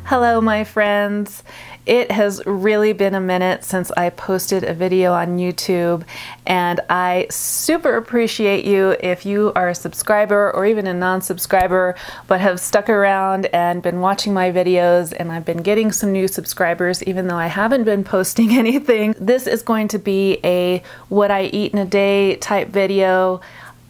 Hello my friends. It has really been a minute since I posted a video on YouTube, and I super appreciate you if you are a subscriber or even a non-subscriber but have stuck around and been watching my videos, and I've been getting some new subscribers even though I haven't been posting anything. This is going to be a what I eat in a day type video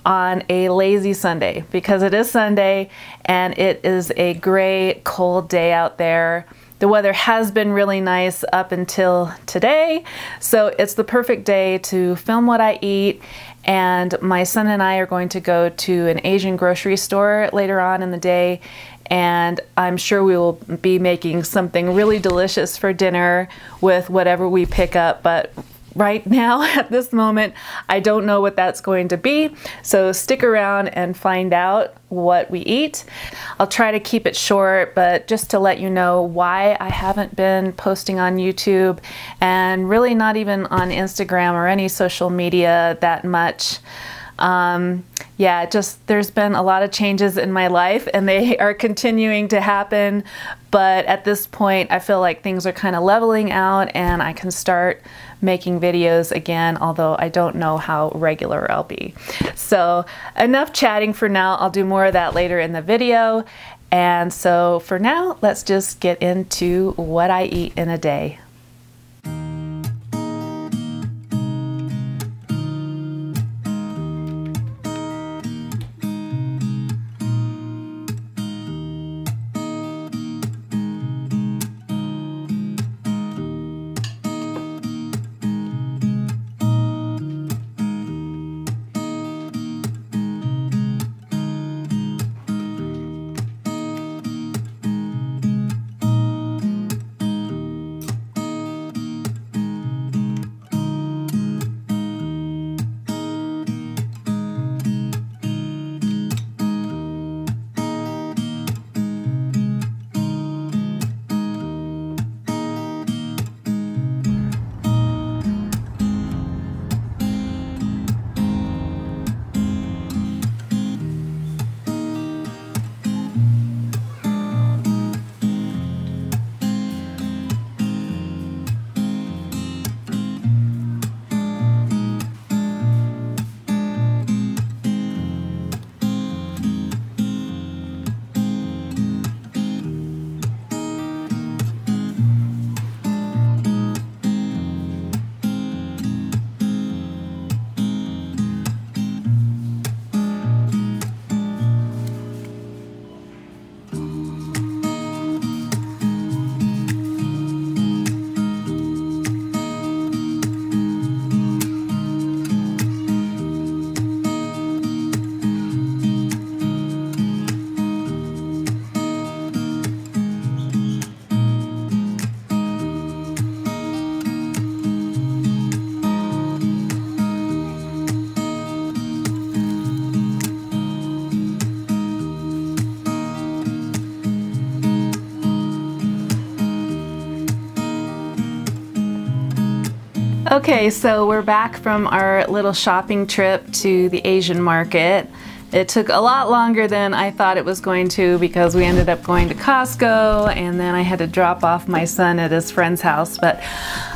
on a lazy Sunday, because it is Sunday and it is a gray, cold day out there. The weather has been really nice up until today, so it's the perfect day to film what I eat. And my son and I are going to go to an Asian grocery store later on in the day, and I'm sure we will be making something really delicious for dinner with whatever we pick up, but right now, at this moment, I don't know what that's going to be, so stick around and find out what we eat. I'll try to keep it short, but just to let you know why I haven't been posting on YouTube and really not even on Instagram or any social media that much. Yeah, just there's been a lot of changes in my life and they are continuing to happen, but at this point I feel like things are kind of leveling out and I can start making videos again, although I don't know how regular I'll be. So enough chatting for now. I'll do more of that later in the video. And so for now, let's just get into what I eat in a day. Okay, so we're back from our little shopping trip to the Asian market. It took a lot longer than I thought it was going to because we ended up going to Costco and then I had to drop off my son at his friend's house. But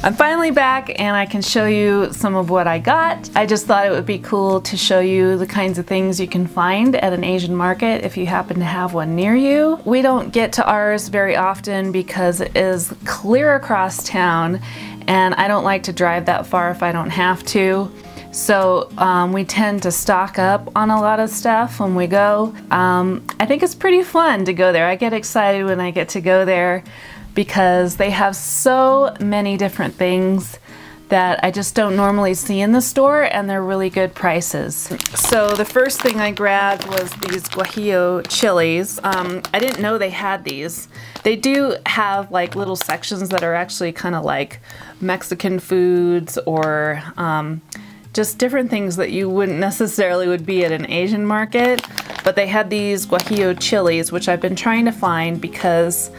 I'm finally back and I can show you some of what I got. I just thought it would be cool to show you the kinds of things you can find at an Asian market if you happen to have one near you. We don't get to ours very often because it is clear across town, and I don't like to drive that far if I don't have to. So we tend to stock up on a lot of stuff when we go. I think it's pretty fun to go there. I get excited when I get to go there because they have so many different things that I just don't normally see in the store, and they're really good prices. So the first thing I grabbed was these Guajillo Chilies. I didn't know they had these. They do have like little sections that are actually kind of like Mexican foods or just different things that you wouldn't necessarily would be at an Asian market. But they had these Guajillo Chilies, which I've been trying to find because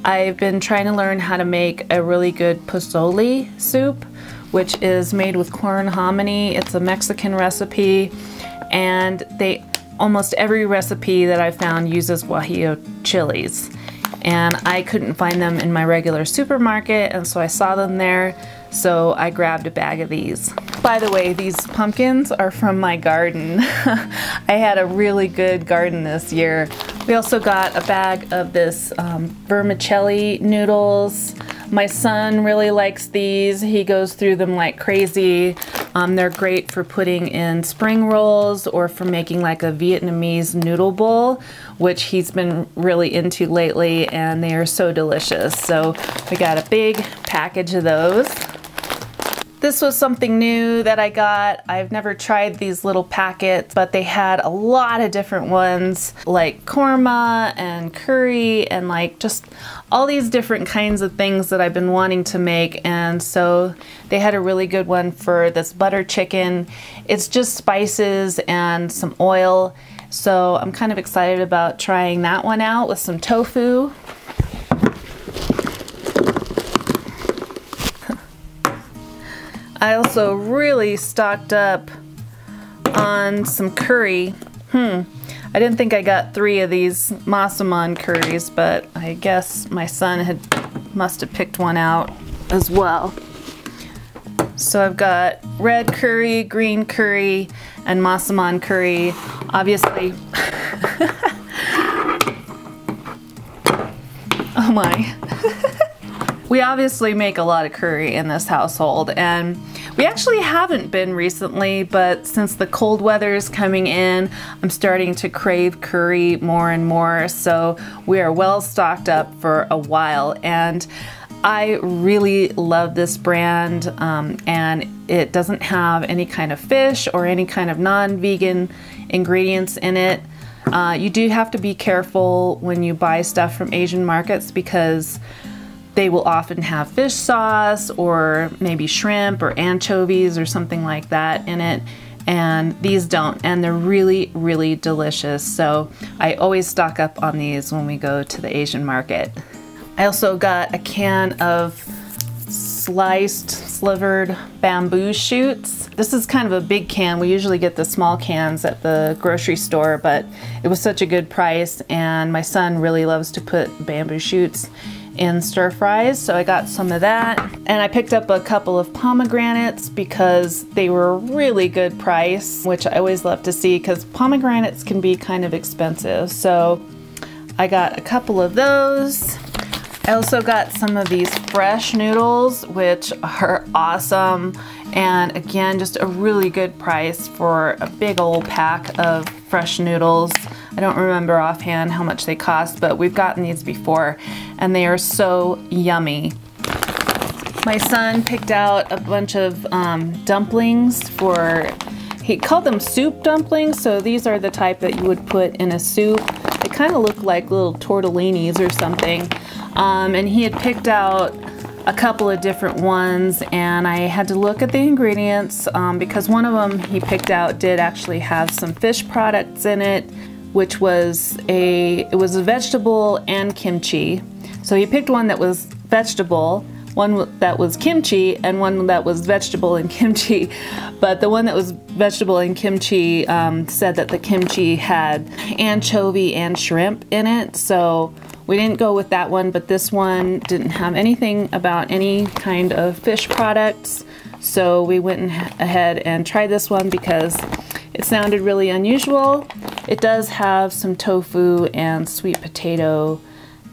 I've been trying to learn how to make a really good pozole soup, which is made with corn hominy. It's a Mexican recipe, and almost every recipe that I've found uses Guajillo chilies. and I couldn't find them in my regular supermarket, and so I saw them there, so I grabbed a bag of these. By the way, these pumpkins are from my garden. I had a really good garden this year. We also got a bag of this vermicelli noodles. My son really likes these. He goes through them like crazy. They're great for putting in spring rolls or for making like a Vietnamese noodle bowl, which he's been really into lately, and they are so delicious. So we got a big package of those. This was something new that I got. I've never tried these little packets, but they had a lot of different ones like korma and curry and like just all these different kinds of things that I've been wanting to make. And so they had a really good one for this butter chicken. It's just spices and some oil. So I'm kind of excited about trying that one out with some tofu. I also really stocked up on some curry. I didn't think I got 3 of these massaman curries, but I guess my son must have picked one out as well. So I've got red curry, green curry, and massaman curry. Obviously, oh my. We obviously make a lot of curry in this household, and we actually haven't been recently, but since the cold weather is coming in, I'm starting to crave curry more and more, so we are well stocked up for a while. And I really love this brand, and it doesn't have any kind of fish or any kind of non-vegan ingredients in it. You do have to be careful when you buy stuff from Asian markets because they will often have fish sauce or maybe shrimp or anchovies or something like that in it, and these don't, and they're really, really delicious. So I always stock up on these when we go to the Asian market. I also got a can of slivered bamboo shoots. This is kind of a big can. We usually get the small cans at the grocery store, but it was such a good price, and my son really loves to put bamboo shoots in stir fries, so I got some of that. And I picked up a couple of pomegranates because they were a really good price, which I always love to see because pomegranates can be kind of expensive. So I got a couple of those. I also got some of these fresh noodles, which are awesome, and again, just a really good price for a big old pack of fresh noodles. I don't remember offhand how much they cost, but we've gotten these before, and they are so yummy. My son picked out a bunch of dumplings he called them soup dumplings, so these are the type that you would put in a soup. They kind of look like little tortellinis or something. And he had picked out a couple of different ones, and I had to look at the ingredients because one of them he picked out did actually have some fish products in it, which was it was a vegetable and kimchi. So he picked one that was vegetable, one that was kimchi, and one that was vegetable and kimchi. But the one that was vegetable and kimchi said that the kimchi had anchovy and shrimp in it, so we didn't go with that one. But this one didn't have anything about any kind of fish products, so we went ahead and tried this one because it sounded really unusual. It does have some tofu and sweet potato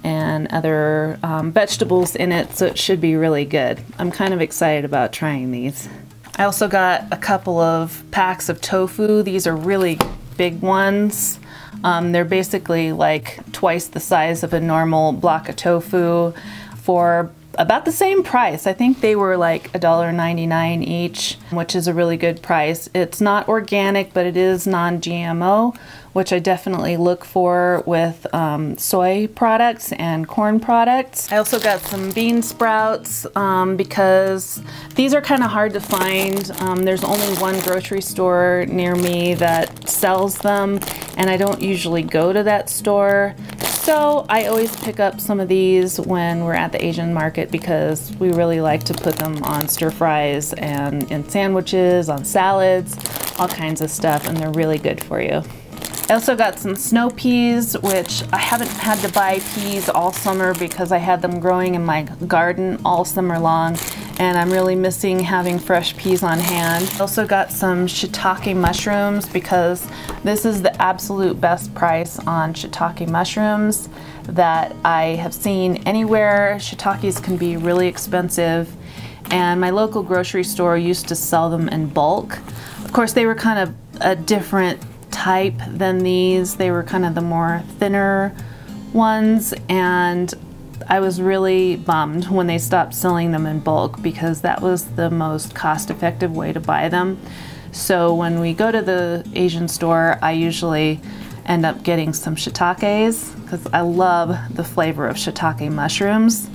and other vegetables in it, so it should be really good. I'm kind of excited about trying these. I also got a couple of packs of tofu. These are really big ones. They're basically like twice the size of a normal block of tofu for about the same price. I think they were like $1.99 each, which is a really good price. It's not organic, but it is non-GMO, which I definitely look for with soy products and corn products. I also got some bean sprouts because these are kind of hard to find. There's only one grocery store near me that sells them, and I don't usually go to that store. So I always pick up some of these when we're at the Asian market because we really like to put them on stir fries and in sandwiches, on salads, all kinds of stuff, and they're really good for you. I also got some snow peas, which I haven't had to buy peas all summer because I had them growing in my garden all summer long, and I'm really missing having fresh peas on hand. I also got some shiitake mushrooms because this is the absolute best price on shiitake mushrooms that I have seen anywhere. Shiitakes can be really expensive, and my local grocery store used to sell them in bulk. Of course, they were kind of a different type than these. They were kind of the more thinner ones, and I was really bummed when they stopped selling them in bulk because that was the most cost-effective way to buy them. So when we go to the Asian store, I usually end up getting some shiitakes because I love the flavor of shiitake mushrooms.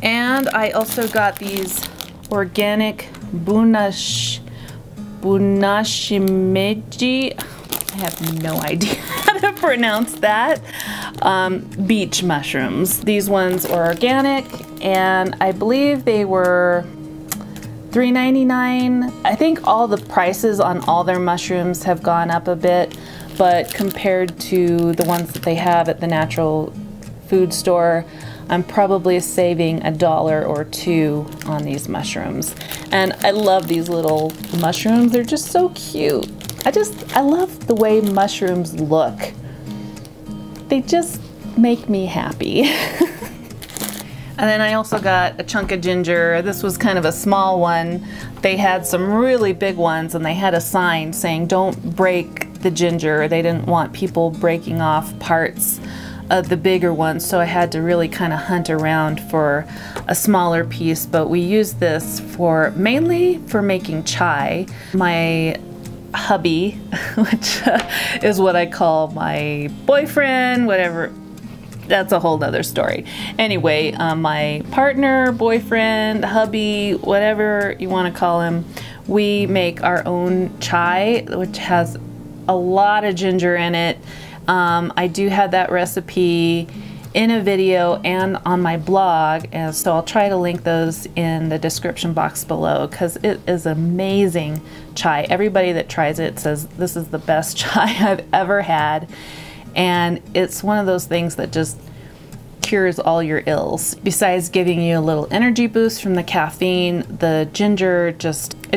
And I also got these organic bunashimeji. I have no idea how to pronounce that. Beach mushrooms. These ones are organic, and I believe they were $3.99. I think all the prices on all their mushrooms have gone up a bit, but compared to the ones that they have at the natural food store, I'm probably saving $1 or $2 on these mushrooms. And I love these little mushrooms. They're just so cute. I love the way mushrooms look. They just make me happy. And then I also got a chunk of ginger. This was kind of a small one. They had some really big ones, and they had a sign saying, "Don't break the ginger." They didn't want people breaking off parts of the bigger ones, so I had to really kind of hunt around for a smaller piece. But we used this mainly for making chai. My hubby, which is what I call my boyfriend, whatever, that's a whole nother story. Anyway, my partner, boyfriend, hubby, whatever you want to call him, we make our own chai, which has a lot of ginger in it. I do have that recipe in a video and on my blog, and so I'll try to link those in the description box below because it is amazing chai. Everybody that tries it says this is the best chai I've ever had, and it's one of those things that just cures all your ills. Besides giving you a little energy boost from the caffeine, the ginger it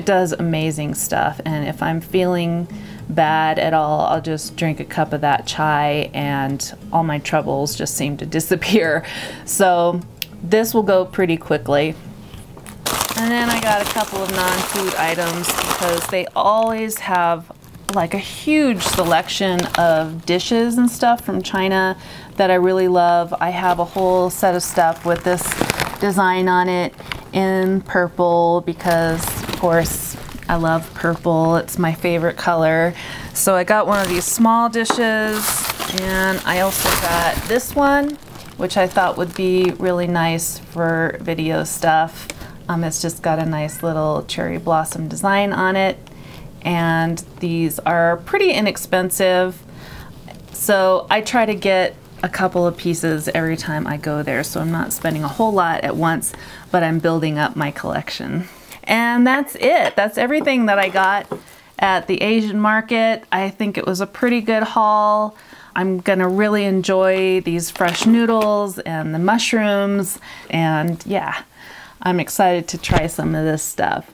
does amazing stuff. And if I'm feeling bad at all, I'll just drink a cup of that chai and all my troubles just seem to disappear. So this will go pretty quickly. And then I got a couple of non-food items because they always have like a huge selection of dishes and stuff from China that I really love. I have a whole set of stuff with this design on it in purple because, of course, I love purple. It's my favorite color. So I got one of these small dishes, and I also got this one, which I thought would be really nice for video stuff. It's just got a nice little cherry blossom design on it, and these are pretty inexpensive. So I try to get a couple of pieces every time I go there, so I'm not spending a whole lot at once, but I'm building up my collection. And that's it. That's everything that I got at the Asian market. I think it was a pretty good haul. I'm gonna really enjoy these fresh noodles and the mushrooms, and yeah, I'm excited to try some of this stuff.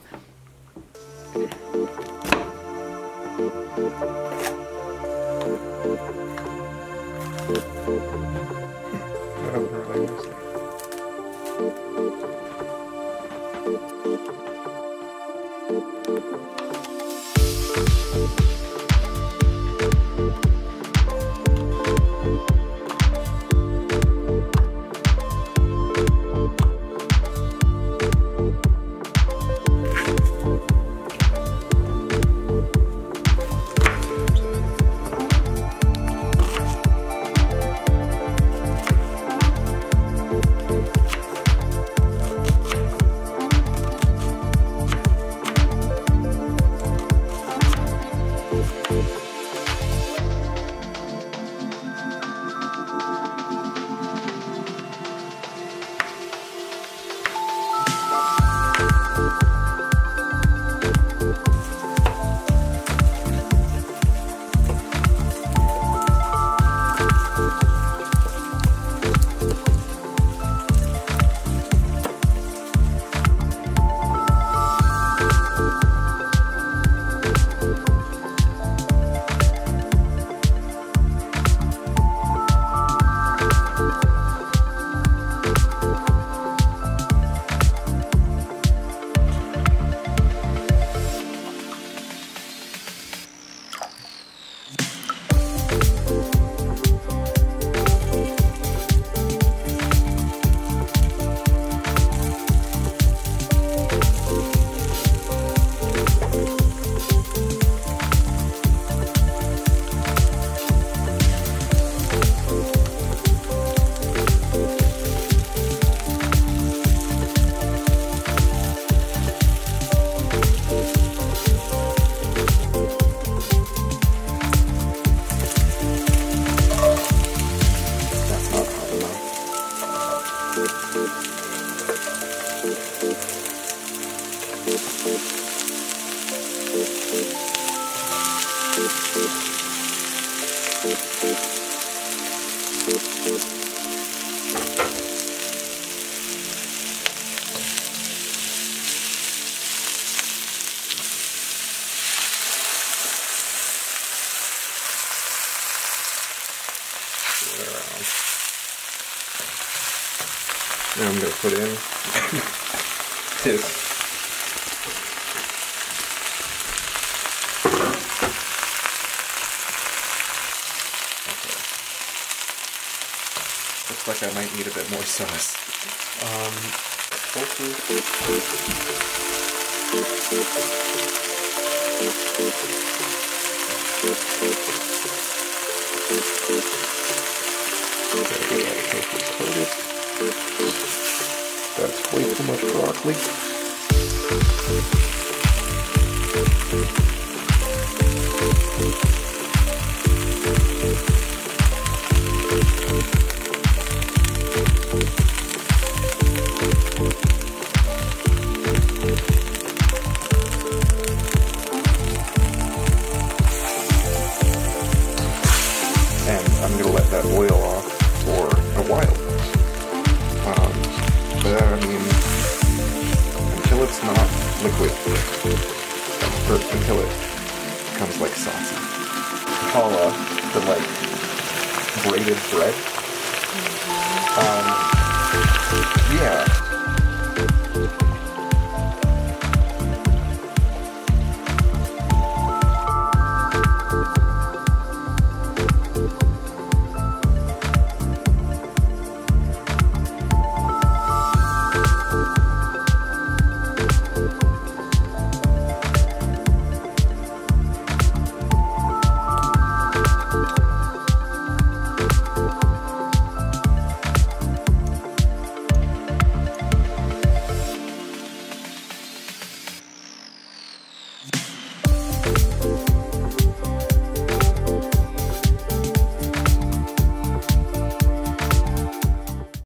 Now I'm going to put in this. Okay. Looks like I might need a bit more sauce. Tofu. That's way too much broccoli. And I'm going to let that boil off for a while. But I mean, until it's not liquid, or until it becomes like saucy. Challah, the like braided bread. Yeah,